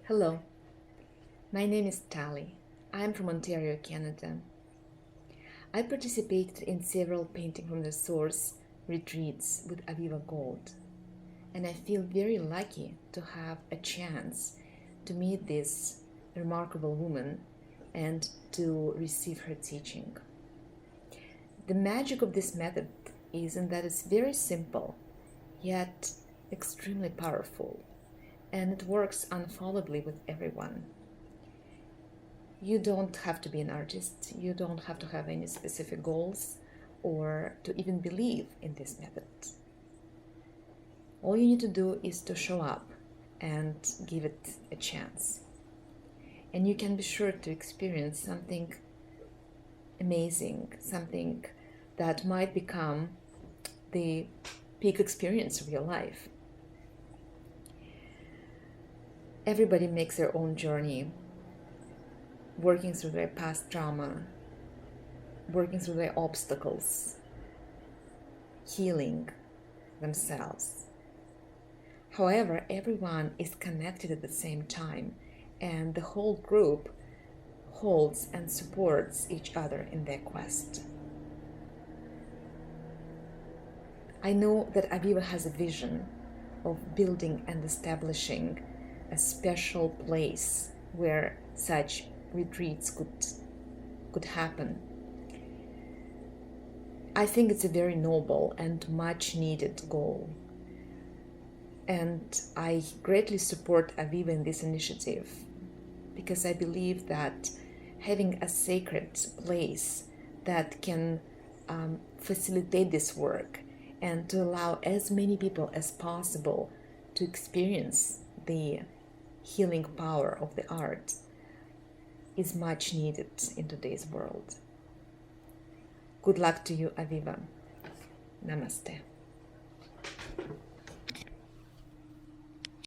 Hello, my name is Tali. I'm from Ontario, Canada. I participated in several Painting from the Source retreats with Aviva Gold, and I feel very lucky to have a chance to meet this remarkable woman and to receive her teaching. The magic of this method is in that it's very simple, yet extremely powerful, and it works infallibly with everyone. You don't have to be an artist, you don't have to have any specific goals or to even believe in this method. All you need to do is to show up and give it a chance. And you can be sure to experience something amazing, something that might become the peak experience of your life. Everybody makes their own journey, working through their past trauma, working through their obstacles, healing themselves. However, everyone is connected at the same time, and the whole group holds and supports each other in their quest. I know that Aviva has a vision of building and establishing a special place where such retreats could happen. I think it's a very noble and much needed goal. And I greatly support Aviva in this initiative because I believe that having a sacred place that can facilitate this work and to allow as many people as possible to experience the healing power of the art is much needed in today's world. Good luck to you, Aviva. Namaste.